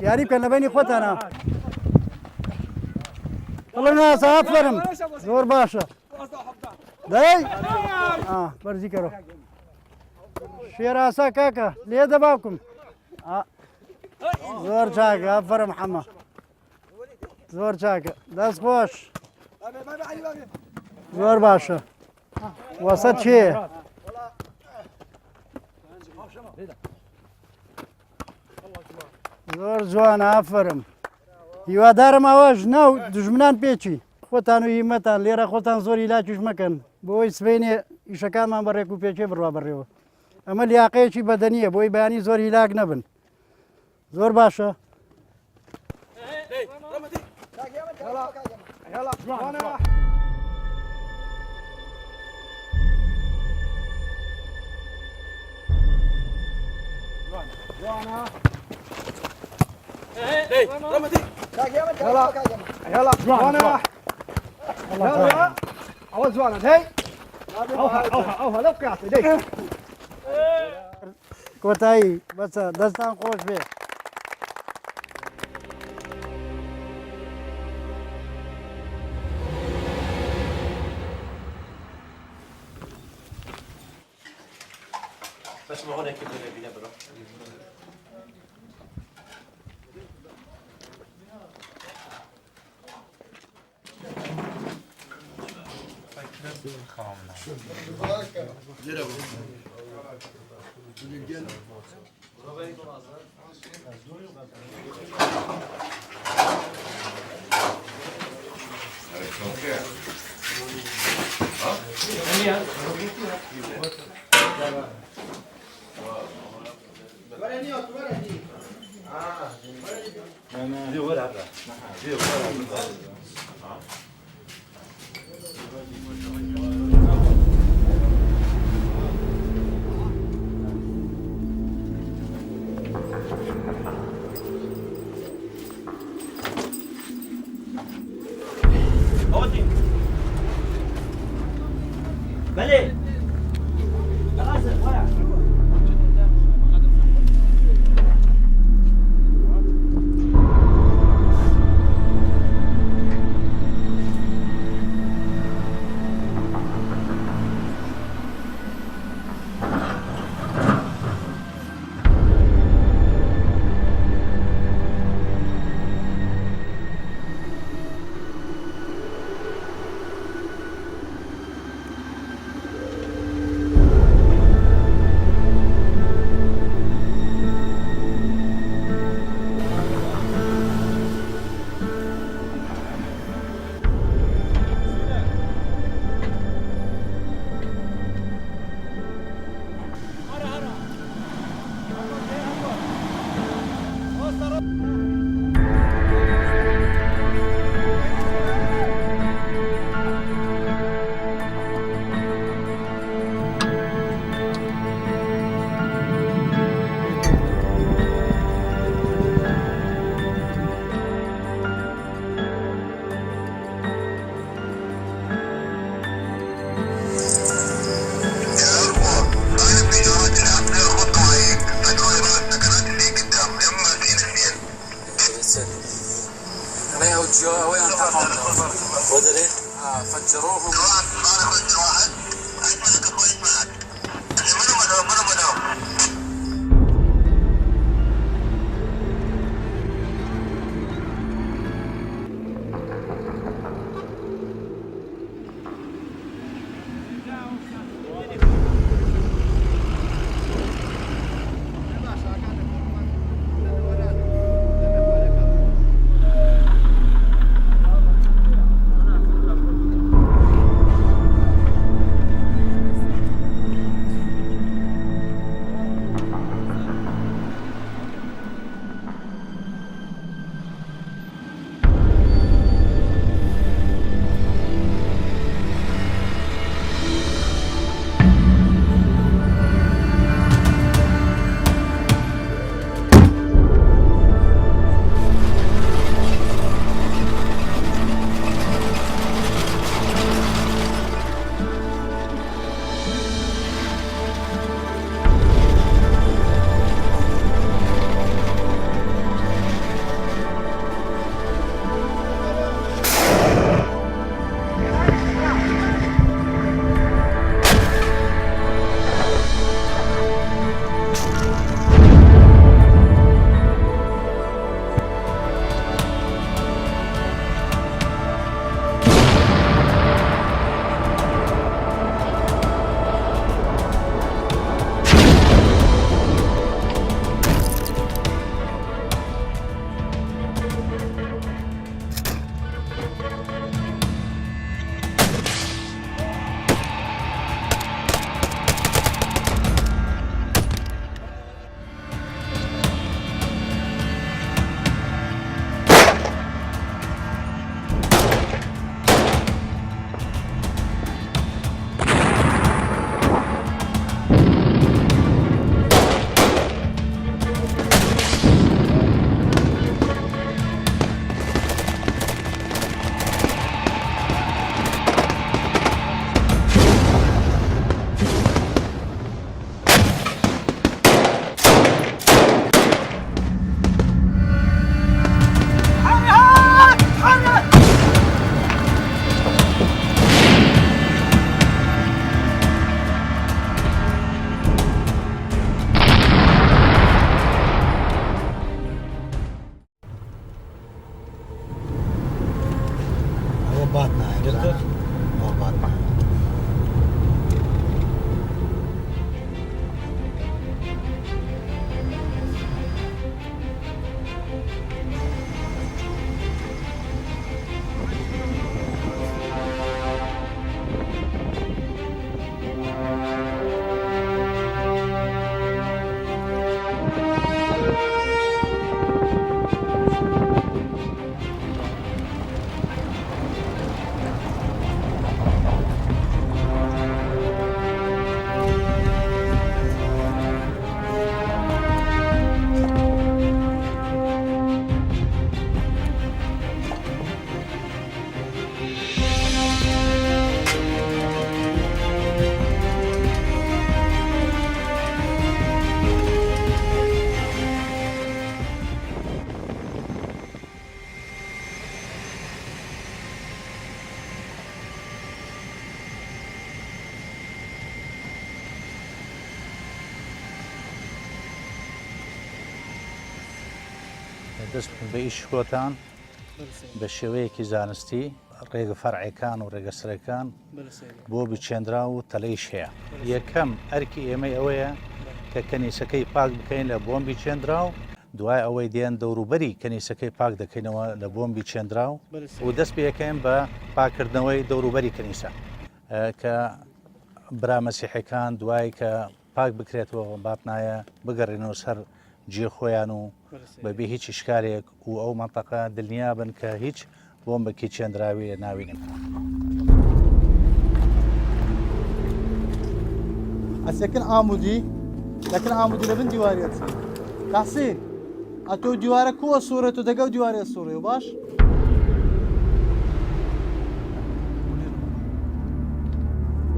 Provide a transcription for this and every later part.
یاری بکەن لە بینی خۆتانە بڵێ ناسە ئافەرم زۆر باشە دەی بەرزی کەرەوە شێراسا کاکە لێدە باوکم زۆر چاکە ئافەرم حەمە زۆر چاکە دەست خۆش زۆر باشە وەسەد چێ زۆر جوانە ئافەرم هیوادارم ئەوەش ناو دژمنان پێچی خۆتان و هیمەتان لێرە خۆتان زۆر هیلاکیش مەکەن بۆی سبەینێ ئیشەکانمان بەڕێک و پێچێ بڕوا بڕێەوە ئەمە لیاقەیەکی بەدەنیە بۆی بەیانی زۆر هیلاک نەبن زۆر باشە کۆتایی بەچە دەستان خۆش بێ فجروهم دەست بە ئیش خۆتان بە شێوەیەکی زانستی ڕێگە فەرعەکان و ڕێگەسەرەکان بۆ بچێندرا و تەلەیش هەیە. یەکەم ئەرکی ئێمەی ئەوەیە کە کەنیسەکەی پاک بکەین لە بۆمبی چێندرا و دوای ئەوەی دێن دەوروبەری کەنیسەکەی پاک دەکەینەوە لە بۆمبی چێندرا و دەست پێەکەین بە پاکردنەوەی دەوروبەری کەنیسە کە برا مەسیحەکان دوای کە پاک بکرێتەوە باتنایە بگەڕێنەوە سەر جێ خۆیان و بەبێ هیچ شکارێک و ئەو مەنتەقە دڵنیا بن کە هیچ بۆمبێکی چێندراوی ناوینن. ئەسەکن ئامودی لەکن ئامودی لە بن دیوارێت تاسین ئەتۆ دیوارە کووە سوورێت و دەگە و دیوارێت سوورێ و باش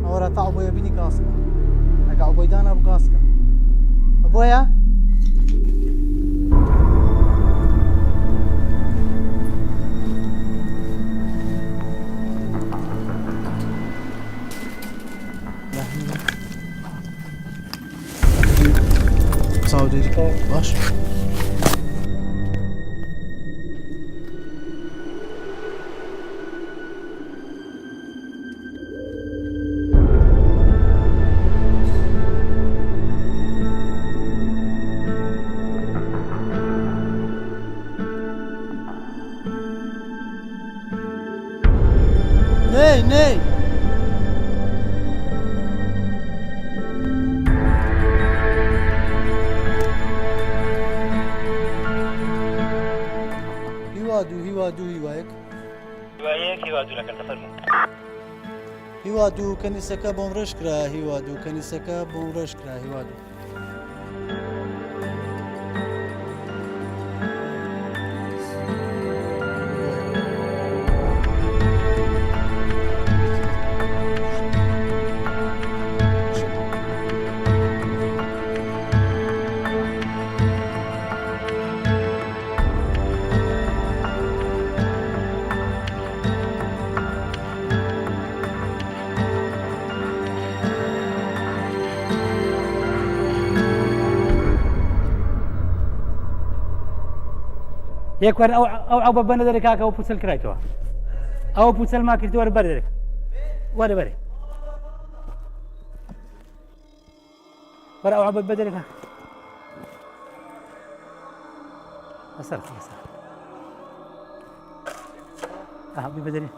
ئەوەرە تا بۆیە بینی کاسکە ئەگە بۆیدانە بکاسکە بۆیە باش نەی هیوا دوو کەنیسەکە بۆم ڕێژ کرا هیوا دوو کەنیسەکە بۆم ڕێژ کرا هیوا دوو یەکوەر ئەو بە بەنە دەرێک کاکە ئەو پوچەل کرایتەوە ئەو پوچەل ما کردووە بەر دەرێک وەرە بەرێ وەرە ئەو بە دەرێک بەسەر بەسەر بی بە دەرێ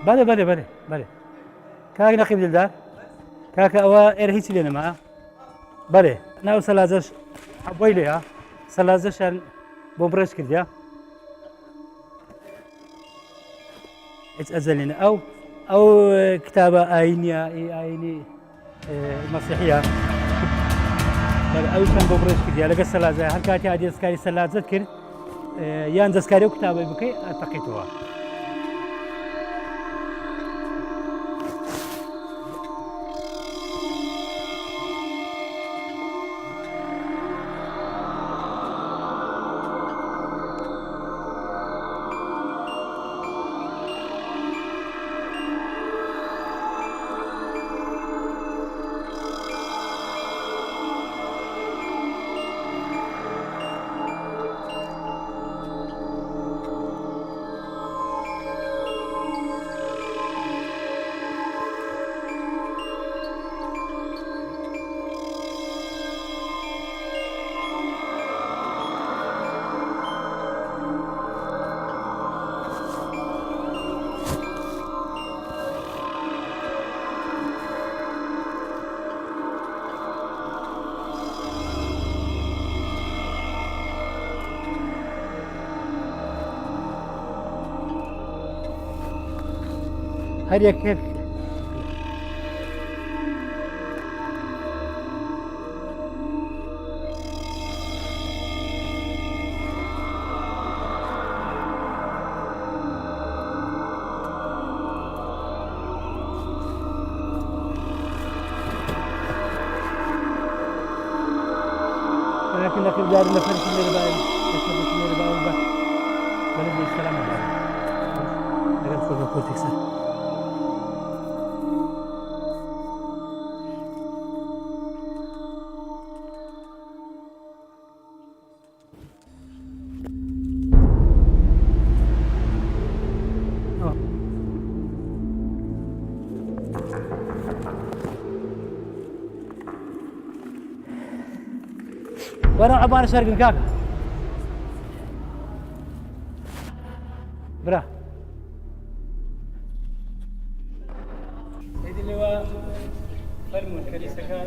بەرێ بەرێ بەرێ بەرێ کاک نەقیب دلدار کاکە ئەوە ئێرە هیچی لێ نەما بەرێ ناو سەلازەش بۆی لێە سەلازەشان بۆ بڕێژ کردیا هیچ ئەزەلێنە ئەو کتابە ئاینیە ئاینی مەسیحیە ئەوشان بۆ بڕێژ کردیا لەگە سەلازە هەر کاتی ئادێسکاری سەلازەت کرد یان دەستکاری و کتابی بکەی ئەتەقیتەوە هەر یەکێک لكن لكن جاري نفر كل رباعي نفر كل رباعي وبا بلد السلام عليكم لكن فوق كل تكسر وانا عبان شرق الكاكا برا سيدي اللواء فرمون كنيسة كان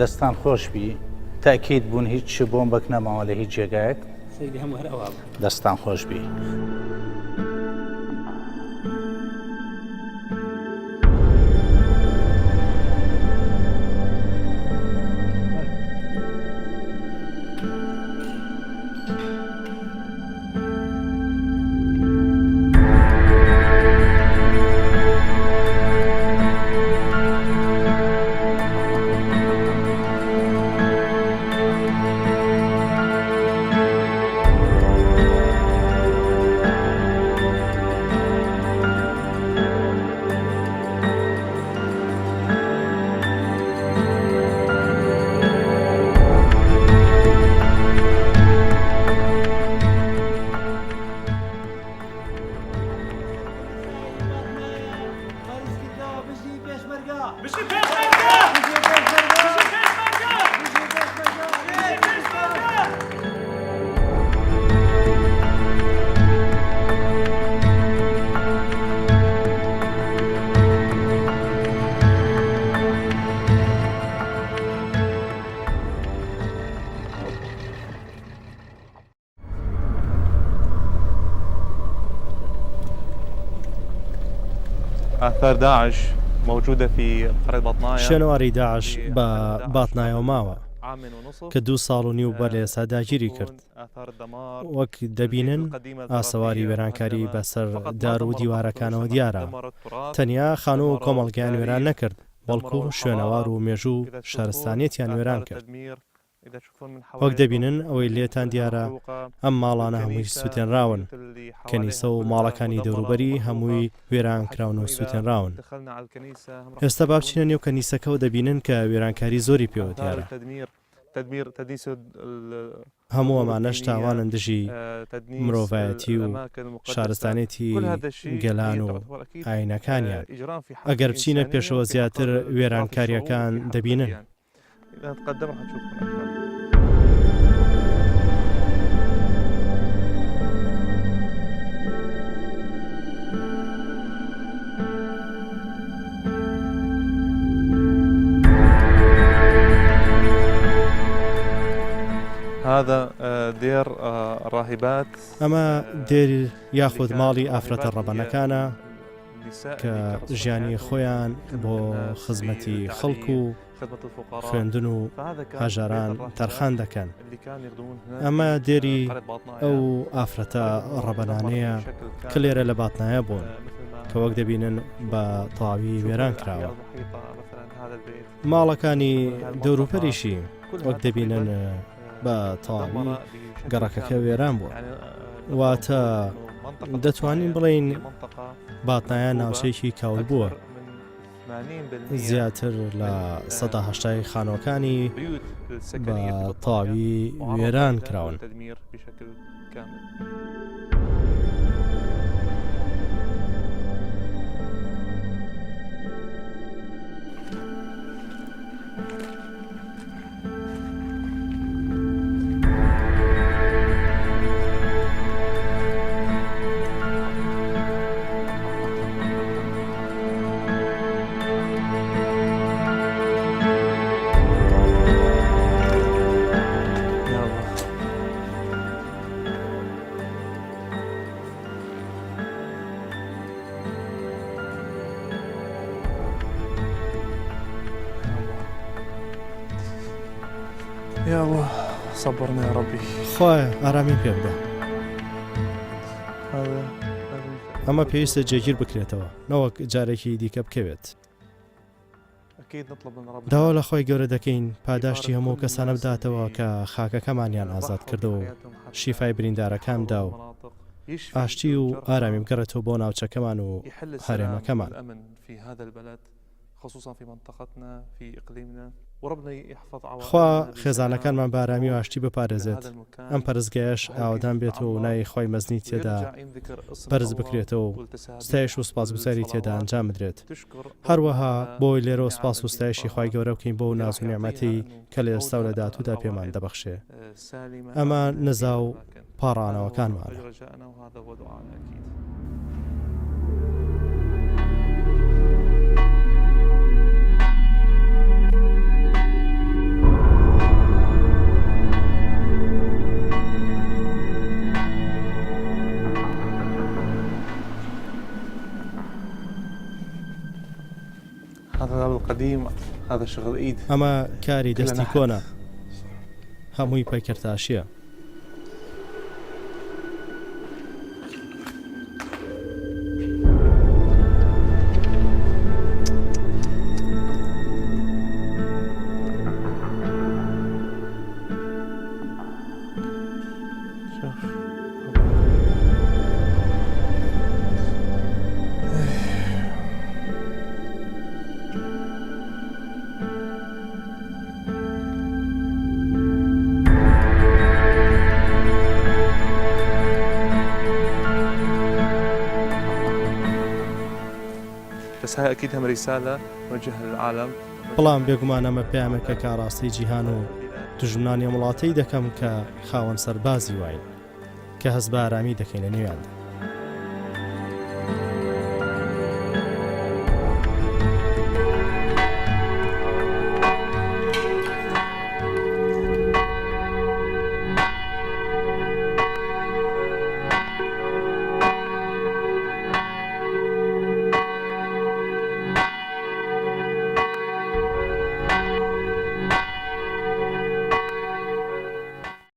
دەستان خۆش بی تاکید بوون هیچ بۆمبەک نەماوە لە هیچ جێگایەک سيدي هم هلا وابا دەستان خۆش بی. آثار داعش موجودة في قرية بطنايا شێنەواری داعش بە باتنایەوە ماوە عام ونصف کە 2 ساڵ و نیو بە لێسا داگیری کرد. آثار الدمار وەک دەبینن ئاسەواری وێرانکاری بەسەر دار و دیوارەکانەوە دیارە. تەنیا خانوو و کۆمەڵگیان وێران نەکرد، بەڵکو شوێنەوار و مێژوو شارستانیەتیان وێران کرد. وەک دەبینن ئەوەی لێتان دیارە ئەم ماڵانە هەمووی سووتێنراون، کەنیسە و ماڵەکانی دەوروبەری هەمووی وێرانکراون و سووتێنراون. ئێستا با بچینە نێو کەنیسەکە و دەبینن کە وێرانکاری زۆری پێوە دیارە. هەموو ئەمانەش تاوانن دژی مرۆڤایەتی و شارستانێتی گەلان و ئاینەکانیان. ئەگەر بچینە پێشەوە زیاتر وێرانکاریەکان دەبینن. إذا تقدم راح تشوف هناك. هذا دير راهبات ئەمە دێر یاخود ماڵی ئافرەتە ڕەبەنەکانە کە ژیانی خۆیان بۆ خزمەتی خەڵک و خوێندن و هەژاران تەرخان دەکەن. ئەمە دێری ئەو ئافرەتە ڕەبەنانەیە کە لێرە لە باتنایە بوون کە وەک دەبینن بە تەواوی وێران کراوە. ماڵەکانی دەوروبەریشی وەک دەبینن بە تەواوی گەڕەکەکە وێران بووە. واتە دەتوانین بڵین باتنایە ناوچەیەکی کاول بووە. زیاتر لە ١٨٠ خانەکانی بە تەواوی وێران کراون. يا الله صبرنا يا ربي. خۆی ئارامی پێ بدە. هذا ئەمە پێویستە جێگیر بکرێتەوە نەوەک جارێکی دیکە بکەوێت. داوا لە خۆی گەورە دەکەین پاداشتی هەموو کەسانە بداتەوە کە خاکەکەمانیان ئازاد کردەوە و شیفای بریندارەکان دا و ئاشتی و ئارامی بگەڕێتەوە بۆ ناوچەکەمان و هەرێمەکەمان. خوا خێزانەکانمان بارامی و ئاشتی بپارێزێت. ئەم پەرزگایش ئاوادان بێتەوە و ناوی خۆی مەزنی تێدا بەرز بکرێتەوە و ستایش و سپاسگوزاری تێدا ئەنجام بدرێت. هەروەها بۆی لێرە و سپاس و ستایشی خوای گەورە بکەین بۆ ناز و نیعمەتی کە لە ئێستا و لە داهاتوودا پێمان دەبەخشێ. ئەمە نزا و پاڕانەوەکانمانە. ئەمە کاری دەستی کۆنە، هەمووی پەیکەرتاشیە. بس هاي أكيد هم رسالة نوجهها للعالم. بەڵام بێگومان ئەمە پامێکە کاڕاستی جیهان و دژمنانی وڵاتەی دەکەم کە خاوەن سەربازی واین کە هەست بە ئارامی دەکەین لە نێویاندا.